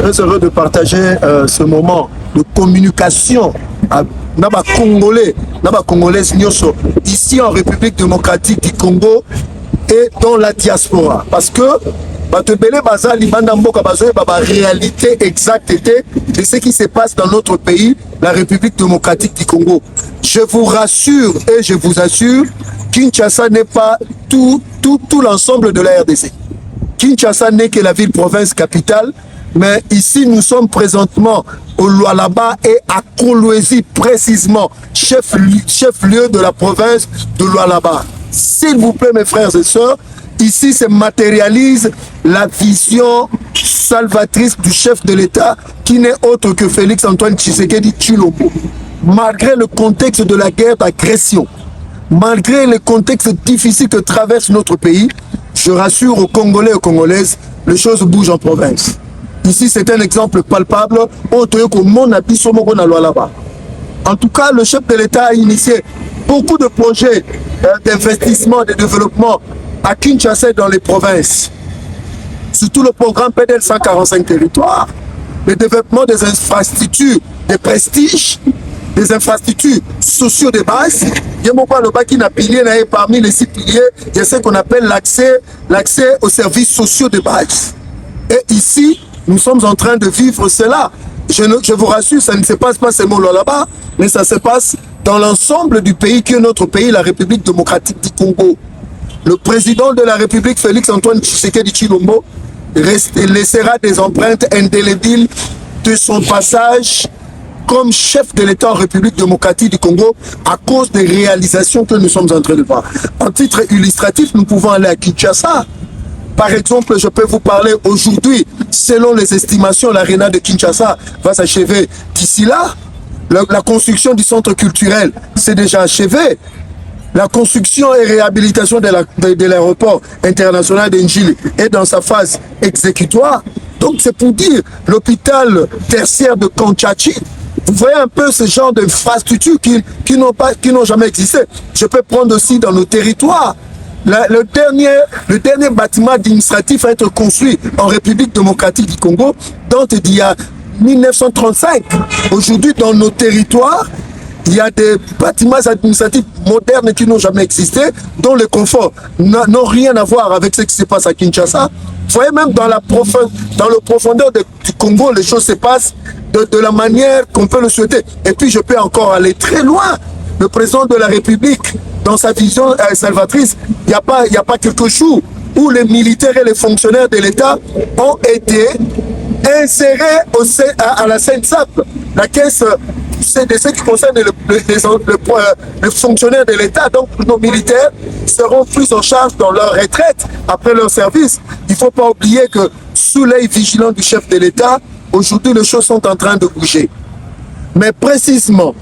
très heureux de partager ce moment de communication à Naba Congolais, Naba Congolais ici en République démocratique du Congo et dans la diaspora. Parce que la réalité exacte de ce qui se passe dans notre pays, la République démocratique du Congo. Je vous rassure et je vous assure, Kinshasa n'est pas tout l'ensemble de la RDC. Kinshasa n'est que la ville-province capitale, mais ici nous sommes présentement au Lualaba et à Kolwezi précisément, chef-lieu de la province de Lualaba. S'il vous plaît mes frères et sœurs, ici se matérialise la vision salvatrice du chef de l'État qui n'est autre que Félix Antoine Tshisekedi Tshilombo. Malgré le contexte de la guerre d'agression, malgré le contexte difficile que traverse notre pays, je rassure aux Congolais et aux Congolaises, les choses bougent en province. Ici, c'est un exemple palpable. En tout cas, le chef de l'État a initié beaucoup de projets d'investissement, de développement à Kinshasa et dans les provinces. Surtout le programme PDL 145 territoires, le développement des infrastructures de prestige, des infrastructures sociaux de base. Il y a parmi les 6 piliers, il y a ce qu'on appelle l'accès aux services sociaux de base. Et ici, nous sommes en train de vivre cela. Je vous rassure, ça ne se passe pas seulement là-bas, mais ça se passe dans l'ensemble du pays qui est notre pays, la République démocratique du Congo. Le président de la République, Félix Antoine Tshisekedi Tshilombo, laissera des empreintes indélébiles de son passage comme chef de l'État en République démocratique du Congo à cause des réalisations que nous sommes en train de voir. En titre illustratif, nous pouvons aller à Kinshasa. Par exemple, je peux vous parler aujourd'hui, selon les estimations, l'aréna de Kinshasa va s'achever d'ici là. La construction du centre culturel s'est déjà achevée. La construction et réhabilitation de l'aéroport international d'Njili est dans sa phase exécutoire. Donc c'est pour dire, l'hôpital tertiaire de Kanchachi, vous voyez un peu ce genre d'infrastructures qui n'ont jamais existé. Je peux prendre aussi dans nos territoires. Le dernier bâtiment administratif à être construit en République démocratique du Congo date d'il y a 1935. Aujourd'hui, dans nos territoires, il y a des bâtiments administratifs modernes qui n'ont jamais existé, dont le confort n'ont rien à voir avec ce qui se passe à Kinshasa. Vous voyez, même dans le profondeur du Congo, les choses se passent de la manière qu'on peut le souhaiter. Et puis, je peux encore aller très loin. Le président de la République, dans sa vision salvatrice, il n'y a pas quelques jours où les militaires et les fonctionnaires de l'État ont été insérés à la CENSAP, la caisse de ce qui concerne les fonctionnaires de l'État. Donc nos militaires seront pris en charge dans leur retraite après leur service. Il ne faut pas oublier que sous l'œil vigilant du chef de l'État, aujourd'hui les choses sont en train de bouger. Mais précisément,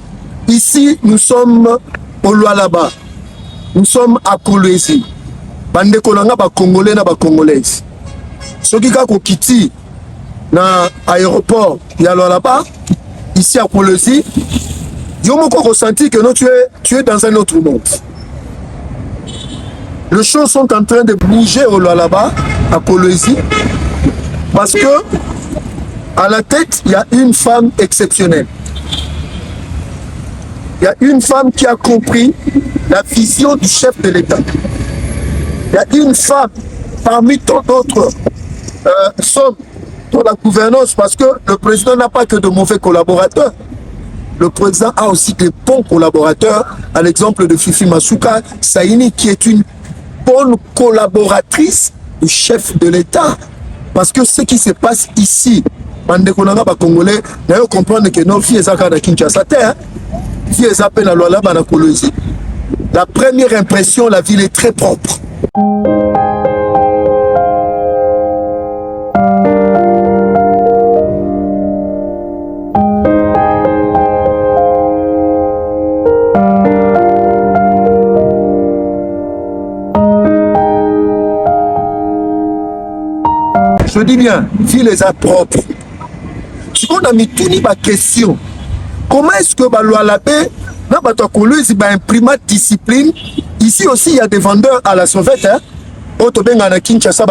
ici nous sommes au Lualaba, nous sommes à Kolwezi. Bandeko nanga ba Congolais na ba Congolaises. Soki kako kiti na aéroport ya Lualaba, ici à Kolwezi, yo moko ressenti que non, tu es dans un autre monde. Les choses sont en train de bouger au Lualaba, à Kolwezi, parce que à la tête, il y a une femme exceptionnelle. Il y a une femme qui a compris la vision du chef de l'État. Il y a une femme parmi tant d'autres sommes dans la gouvernance, parce que le président n'a pas que de mauvais collaborateurs. Le président a aussi des bons collaborateurs, à l'exemple de Fifi Masuka Saini, qui est une bonne collaboratrice du chef de l'État. Parce que ce qui se passe ici, Bandekonanga ba Congolais, d'ailleurs comprendre que nos filles sont à Kinshasa, filles sont à Lualaba na Kolwezi. La première impression, la ville est très propre. Je dis bien, ville est propre. Si on a mis tout ni ma question, comment est-ce que Lualaba na imprima discipline? Ici aussi il y a des vendeurs à la sauvette, hein? Kinshasa,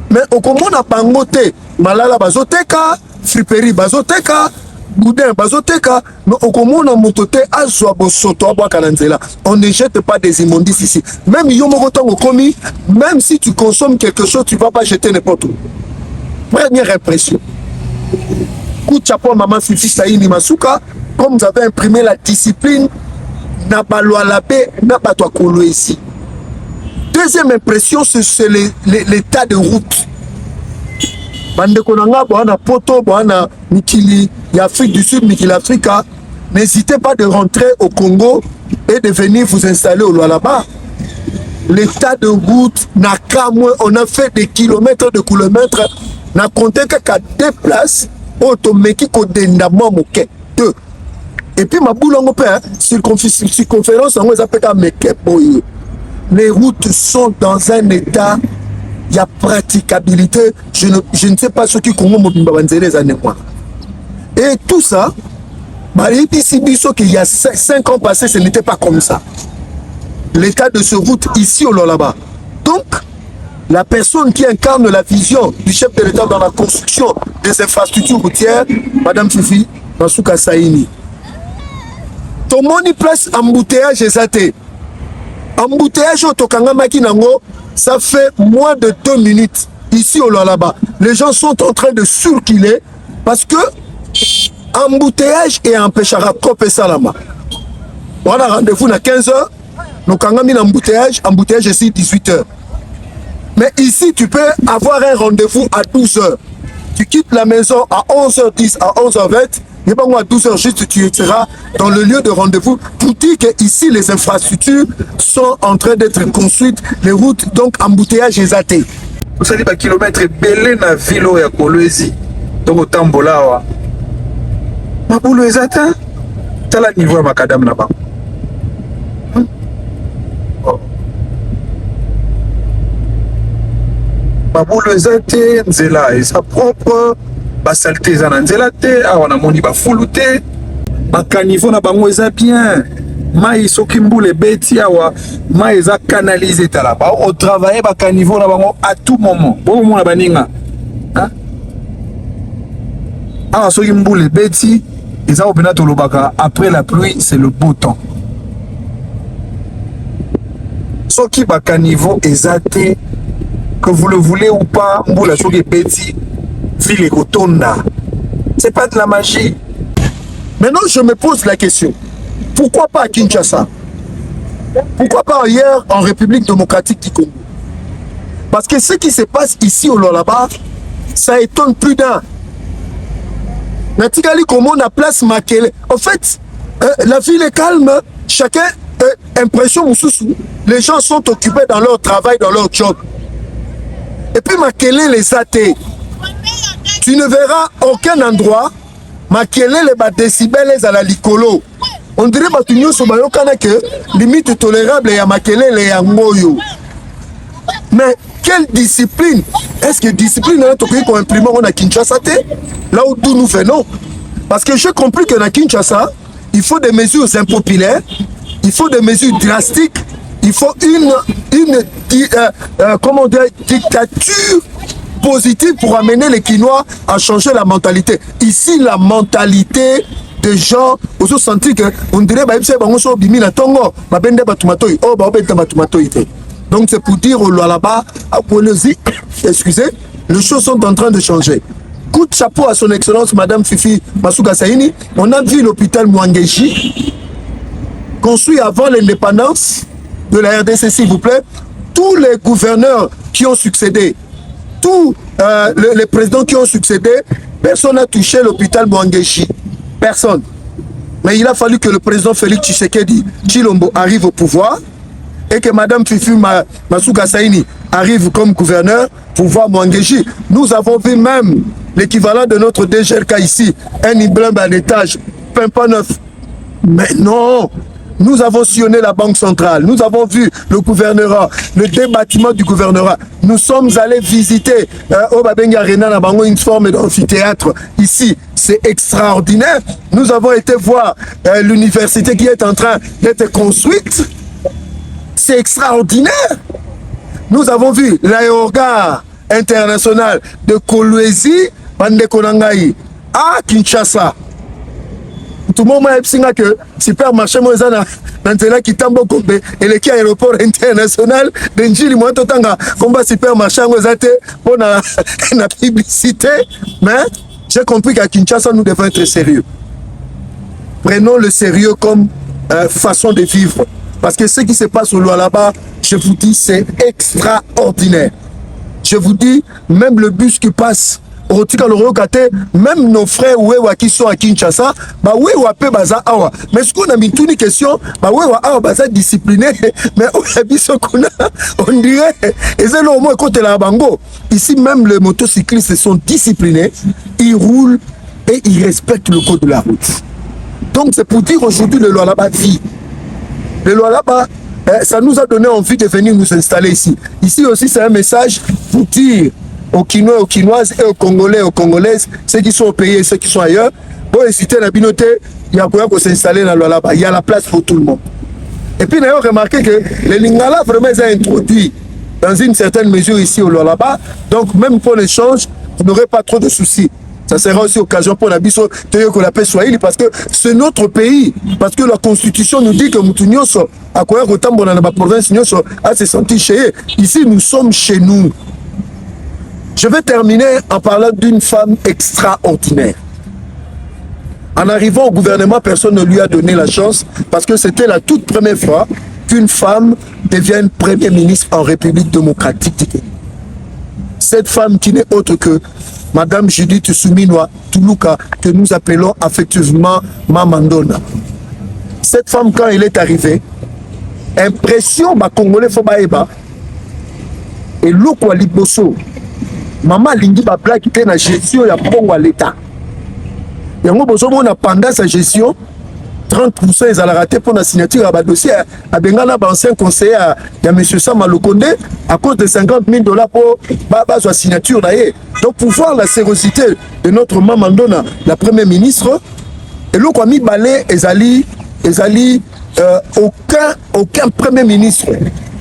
mais au comment on a pas noté malala bazoteka, friperie bazoteka, boudin bazoteka, mais au komona motote azwa bosoto abwaka na nzela. On ne jette pas des immondices ici. Même yo moko tongo komi, même si tu consommes quelque chose, tu vas pas jeter n'importe où. Première impression. Coup de chapeau maman Fifi Saini Masuka, comme vous avez imprimé la discipline, n'a pas loi la paix, n'a pas toi colo ici. Deuxième impression, c'est l'état de route. Bande konanga, boana poto, boana Mikili, Afrique du Sud, Mikili Africa, n'hésitez pas de rentrer au Congo et de venir vous installer au Lualaba. L'état de route n'a qu'à moins, on a fait des kilomètres de kilomètres, n'a compté qu'à 2 places, automeki kodendamo moke 2. Et puis ma boule en paix, circonférence en les appelle meke boye. Les routes sont dans un état, il y a praticabilité. Je ne sais pas ce qui Congo les années moi. Et tout ça, il y a 5 ans passés, ce n'était pas comme ça. L'état de ce route ici au Lualaba. Donc, la personne qui incarne la vision du chef de l'État dans la construction des infrastructures routières, Madame Fifi Masuka Saini. Tomoni place embouteillage exaté. Embouteillage au Tokangamaki Nango, ça fait moins de 2 minutes ici au Lualaba. Les gens sont en train de circuler parce que embouteillage et empêchera Kopé Salama. On a rendez-vous à 15h, nous avons mis embouteillage ici 18h. Mais ici, tu peux avoir un rendez-vous à 12h. Tu quittes la maison à 11h10, à 11h20, et pas à 12h juste, tu seras dans le lieu de rendez-vous pour dire que ici, les infrastructures sont en train d'être construites, les routes, donc embouteillage exaté. Vous savez, par kilomètre, belé na ville ya Kolwezi, donc au Tambolawa. Ma boule exaté, t'as la niveau à Macadam là-bas. Babulu ezate nzela eza propre, basalte eza na nzela te, awa na moni bafulu te, bakaniveau na bango eza bien, mai soki mbula ebeti awa mai eza canalisé tala ba o travailler bakaniveau na bango à tout moment. Bo mona baninga awa soki mbula ebeti eza opena tolobaka après la pluie c'est le beau temps. Soki bakaniveau eza te, que vous le voulez ou pas, Mboula Soge Petit, Ville Rotonda. C'est pas de la magie. Maintenant, je me pose la question. Pourquoi pas à Kinshasa? Pourquoi pas ailleurs en République démocratique du Congo? Parce que ce qui se passe ici au Lualaba, ça étonne plus d'un. Natikali comment on a place Makele. En fait, la ville est calme, chacun impression Moussoussou. Les gens sont occupés dans leur travail, dans leur job. Et puis Makele les athées. Tu ne verras aucun endroit Makele les décibels à la licolo. On dirait que limite tolérable à Makele les Angoyo. Mais quelle discipline? Est-ce que discipline est ce qu'on imprime à Kinshasa? Là où nous venons. Parce que j'ai compris que dans Kinshasa, il faut des mesures impopulaires, il faut des mesures drastiques. Il faut une comment dire, dictature positive pour amener les Quinois à changer la mentalité. Ici, la mentalité des gens, on se sentit que on dirait donc c'est pour dire au Lualaba, à Kolwezi, excusez, les choses sont en train de changer. Coup de chapeau à son excellence Madame Fifi Masuka Saini. On a vu l'hôpital Mwangeji construit avant l'indépendance de la RDC, s'il vous plaît. Tous les gouverneurs qui ont succédé, tous les présidents qui ont succédé, personne n'a touché l'hôpital Mwangeji. Personne. Mais il a fallu que le président Félix Tshisekedi Tshilombo arrive au pouvoir et que Madame Fifi Masuka Saini arrive comme gouverneur pour voir Mwangeji. Nous avons vu même l'équivalent de notre DGRK ici, un immeuble en étage, pas neuf. Mais non! Nous avons sillonné la Banque centrale, nous avons vu le gouvernorat, le débattement du gouvernorat. Nous sommes allés visiter Obabenga Arena, une forme d'amphithéâtre ici. C'est extraordinaire. Nous avons été voir l'université qui est en train d'être construite. C'est extraordinaire. Nous avons vu l'aérogare international de Kolwezi, Bandeko Nangai, à Kinshasa. Tout le monde a dit que supermarché Mozana, Nantela Kitambo Kombe, et le aéroport international de Njili Montotanga, combat supermarché Mozate pour la publicité. Mais j'ai compris qu'à Kinshasa, nous devons être sérieux. Prenons le sérieux comme façon de vivre. Parce que ce qui se passe au Lualaba, je vous dis, c'est extraordinaire. Je vous dis, même le bus qui passe, même nos frères qui sont à Kinshasa, mais ce qu'on a mis une question, discipliné, mais on dirait, et c'est le moment côté la bango. Ici, même les motocyclistes sont disciplinés, ils roulent et ils respectent le code de la route. Donc c'est pour dire aujourd'hui le Lualaba vit. Le Lualaba, ça nous a donné envie de venir nous installer ici. Ici aussi, c'est un message pour dire aux Kinois, aux Kinoises et aux Congolais, aux Congolaises, ceux qui sont au pays et ceux qui sont ailleurs, pour inciter la communauté, il y a quoi pour s'installer dans le Lualaba. Il y a la place pour tout le monde. Et puis, nous avons remarqué que les Lingala vraiment ont introduit dans une certaine mesure ici au Lualaba. Donc, même pour l'échange, vous n'aurez pas trop de soucis. Ça sera aussi occasion pour la biso que la paix soit île parce que c'est notre pays. Parce que la constitution nous dit que Moutounioso, à quoi autant dans la province, a se sentir chez eux. Ici, nous sommes chez nous. Je vais terminer en parlant d'une femme extraordinaire. En arrivant au gouvernement, personne ne lui a donné la chance parce que c'était la toute première fois qu'une femme devienne Premier ministre en République démocratique du Kenya. Cette femme qui n'est autre que Madame Judith Suminwa Tuluka, que nous appelons affectueusement Mamandona. Cette femme, quand elle est arrivée, impression, Congolais Fobaeba, et l'eau liboso. Maman Lingi ba blague qui était dans la gestion ya Bongo à l'État. Yango bozo mona pendant sa gestion 30% ils allaient rater pour la signature à dossier à Bengala ancien conseiller à monsieur Sama Lokonde à cause de $50,000 pour sa signature d'ailleurs. Donc pour voir la sérosité de notre Mamandona, la première ministre, et l'eau quoi mi balé ezali aucun premier ministre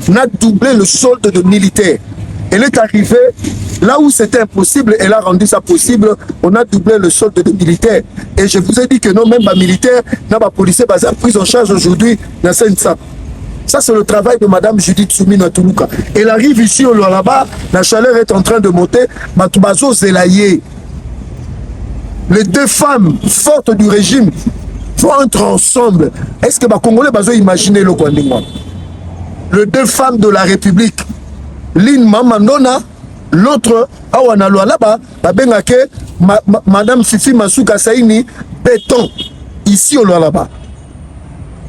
n'a doublé le solde de militaires. Elle est arrivée là où c'était impossible, elle a rendu ça possible. On a doublé le solde de militaires. Et je vous ai dit que non, même les militaires, les policiers, sont pris en charge aujourd'hui dans Saint-Sa. Ça, c'est le travail de Madame Judith Suminwa Tuluka. Elle arrive ici au Lualaba, la chaleur est en train de monter. Matubazo Zelaye. Les deux femmes fortes du régime vont entrer ensemble. Est-ce que les Congolais vont imaginer le Kwandingwa? Les deux femmes de la République. L'une Mamandona, l'autre Awana Lualaba, Madame Fifi Masuka Saini, béton, ici au Lualaba.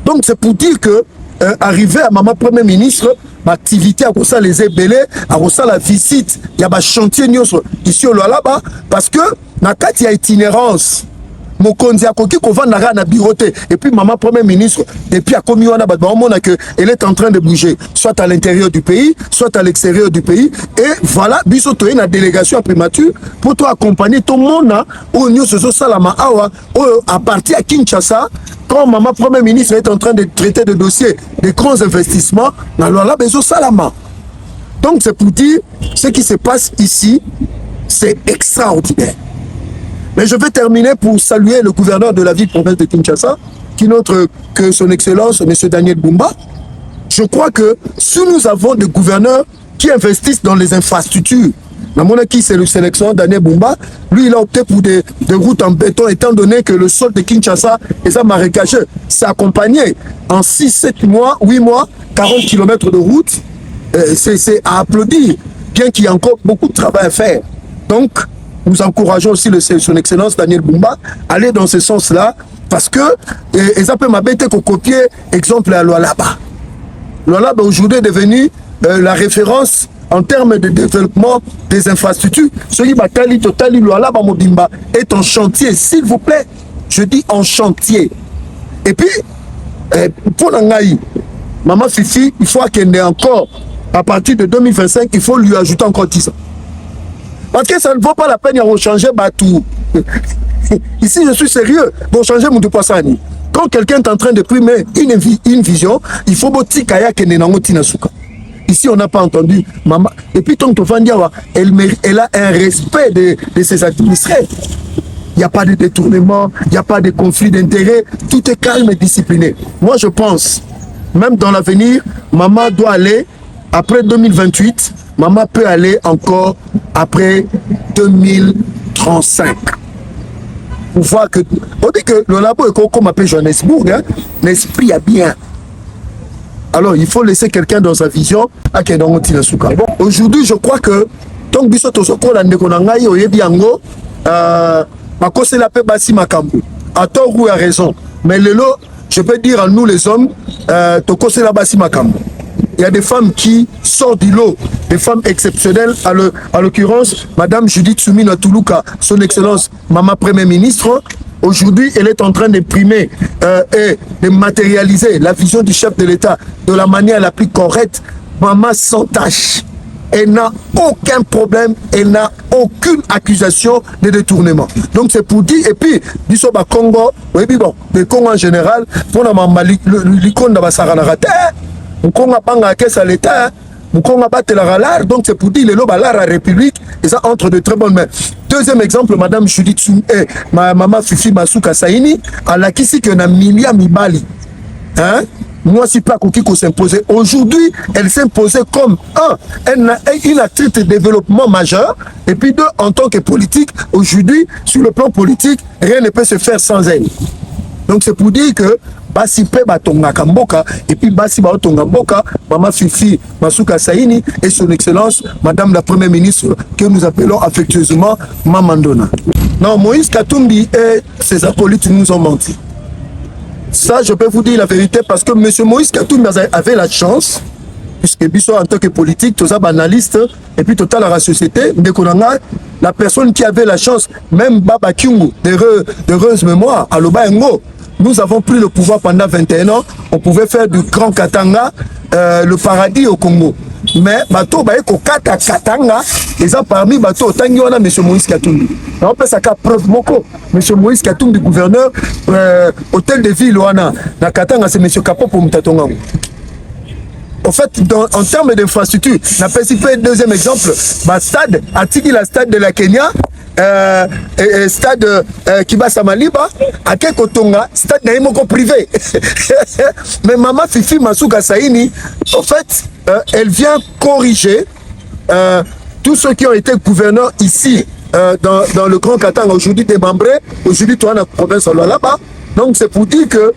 Donc c'est pour dire que, arrivé à Maman Premier ministre, l'activité à ça les ébélés, à ça la visite, il y a un chantier ici au Lualaba, parce que, dans il y a itinérance. Mokonzi a koki ko vanda na biroté et puis maman premier ministre depuis a commis wana que elle est en train de bouger soit à l'intérieur du pays soit à l'extérieur du pays et voilà biso to une délégation primature pour toi accompagner tout le monde au nyo soso salama awa à partir à Kinshasa quand maman premier ministre est en train de traiter de dossiers de grands investissements dans la besoin salama. Donc c'est pour dire ce qui se passe ici c'est extraordinaire. Mais je vais terminer pour saluer le gouverneur de la ville province de Kinshasa, qui n'est autre que son excellence, M. Daniel Bumba. Je crois que si nous avons des gouverneurs qui investissent dans les infrastructures, la monarchie c'est le sélectionneur Daniel Bumba, lui il a opté pour des routes en béton, étant donné que le sol de Kinshasa est ça marécageux. C'est accompagné en 6, 7 mois, 8 mois, 40 km de route. C'est à applaudir, bien qu'il y ait encore beaucoup de travail à faire. Donc, nous encourageons aussi son excellence Daniel Bumba à aller dans ce sens-là parce que ils appellent ma bête qu'on copie exemple à Lualaba. Lualaba aujourd'hui est devenu la référence en termes de développement des infrastructures. Ce qui Batali Totali Lualaba Mobimba est en chantier, s'il vous plaît. Je dis en chantier. Et puis, pour l'Angaï, Maman Fifi, il faut qu'elle ait encore, à partir de 2025, il faut lui ajouter encore 10 ans. Parce que ça ne vaut pas la peine de changer tout. Ici, je suis sérieux. Pour changer mon Passani. Quand quelqu'un est en train de primer une vision, il faut que Ici, on n'a pas entendu maman. Et puis, tant que elle a un respect de ses administrés. Il n'y a pas de détournement, il n'y a pas de conflit d'intérêts. Tout est calme et discipliné. Moi, je pense, même dans l'avenir, maman doit aller, après 2028, maman peut aller encore après 2035. Pour voir que, on dit que le labo est comme appelé Johannesburg, hein, l'esprit est bien. Alors, il faut laisser quelqu'un dans sa vision à qui est dans le souka. Bon, aujourd'hui, je crois que tant que biso tosoko la ndekonangai oyebi yango, makose la pe basi makambu. À tort ou à raison. Mais le lot, je peux dire à nous les hommes, tokose la basi makambu. Il y a des femmes qui sortent du lot, des femmes exceptionnelles, à l'occurrence, Madame Judith Soumina Toulouka, son excellence, Maman Premier ministre. Aujourd'hui, elle est en train d'imprimer et de matérialiser la vision du chef de l'État de la manière la plus correcte. Maman sans tâche. Elle n'a aucun problème, elle n'a aucune accusation de détournement. Donc c'est pour dire, et puis, Bisoba Congo, oui, bon, le Congo en général, pour la maman, l'icône de Basaranarate, le Congo a pas à l'État, le Congo a pas l'art, donc c'est pour dire, le loba l'art à la République, et ça entre de très bonnes mains. Deuxième exemple, Madame Judith Soum, ma maman Fifi Masuka Saini, à la Kisi qui a Milia Mibali. Hein? Moi, si pas qui s'imposer. Aujourd'hui, elle s'imposait comme une actrice de développement majeur, et puis deux, en tant que politique, aujourd'hui, sur le plan politique, rien ne peut se faire sans elle. Donc c'est pour dire que Basi pe batonga kamboka et puis Basi batonga mboka, Maman Fifi Masuka Saini et son excellence Madame la Première ministre que nous appelons affectueusement Mamandona. Non, Moïse Katumbi et ses acolytes nous ont menti. Ça, je peux vous dire la vérité parce que M. Moïse Katumbi avait la chance, puisque Bisso en tant que politique, tout ça analyste, et puis total la société, la personne qui avait la chance, même Baba Kyungu, d'heureuse mémoire, à Lobaengo, nous avons pris le pouvoir pendant 21 ans, on pouvait faire du Grand Katanga, le paradis au Congo. Mais bateau baeko kata Katanga, ils ont parmi bateau tangi wana M. Moïse Katumbi. On peut ça preuve moko. M. Moïse Katumbi, gouverneur, hôtel de ville wana na Katanga, c'est M. Kapopo Mutatonga. En fait, en termes d'infrastructure, on a fait deuxième exemple, stade, Atiki la stade de la Kenya, stade Kibasa Maliba, à Kekotonga, stade Naimoko privé. Mais Maman Fifi Masuka Saini, en fait, elle vient corriger tous ceux qui ont été gouverneurs ici, dans le Grand Katanga, aujourd'hui démembré, aujourd'hui toi dans la province là-bas. Donc c'est pour dire que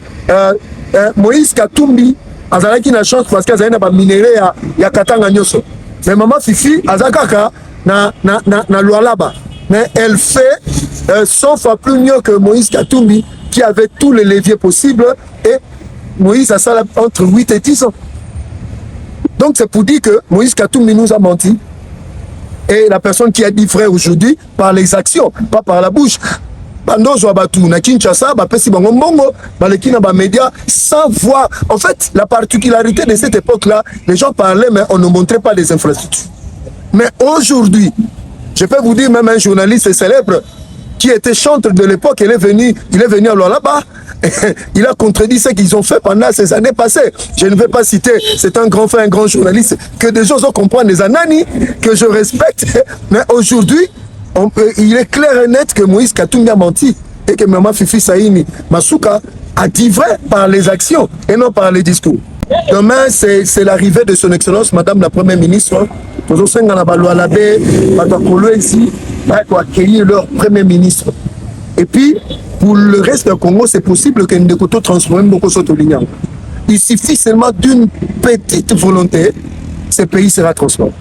Moïse Katumbi, azalaki na chance parce que azalaki na ba minéraux ya Katanga nyoso. Mais Maman Fifi azakaka na Lualaba. Mais elle fait 100 fois plus mieux que Moïse Katumbi qui avait tous les leviers possibles et Moïse a ça entre 8 et 10 ans. Donc c'est pour dire que Moïse Katumbi nous a menti. Et la personne qui a dit vrai aujourd'hui par les actions, pas par la bouche. Na Kinshasa, médias sans voir. En fait, la particularité de cette époque-là, les gens parlaient, mais on ne montrait pas les infrastructures. Mais aujourd'hui, je peux vous dire, même un journaliste célèbre qui était chantre de l'époque, il est venu à Lualaba, il a contredit ce qu'ils ont fait pendant ces années passées. Je ne vais pas citer, c'est un grand frère, un grand journaliste, que des gens ont compris des anani, que je respecte, mais aujourd'hui, il est clair et net que Moïse Katumbi a menti et que Maman Fifi Saini Masuka a dit vrai par les actions et non par les discours. Demain, c'est l'arrivée de son excellence, Madame la Première ministre. Pour accueillir leur Premier ministre. Et puis, pour le reste du Congo, c'est possible que Ndekoto transforme beaucoup de lignes. Il suffit seulement d'une petite volonté, ce pays sera transformé.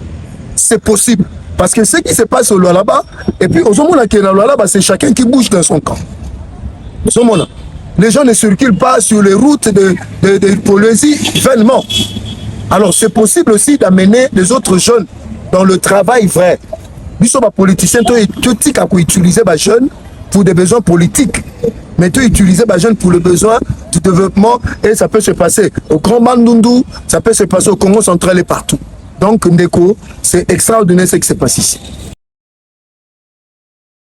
C'est possible. Parce que ce qui se passe au Lualaba, et puis au moment où Lualaba, c'est chacun qui bouge dans son camp. Les gens ne circulent pas sur les routes de Polynésie vainement. Alors c'est possible aussi d'amener les autres jeunes dans le travail vrai. Nous sommes politiciens, tout utiliser les jeunes pour des besoins politiques. Mais tout utiliser les jeunes pour le besoin du développement, et ça peut se passer au Grand Bandundu, ça peut se passer au Congo central et partout. Donc, Ndeko, c'est extraordinaire ce qui se passe ici.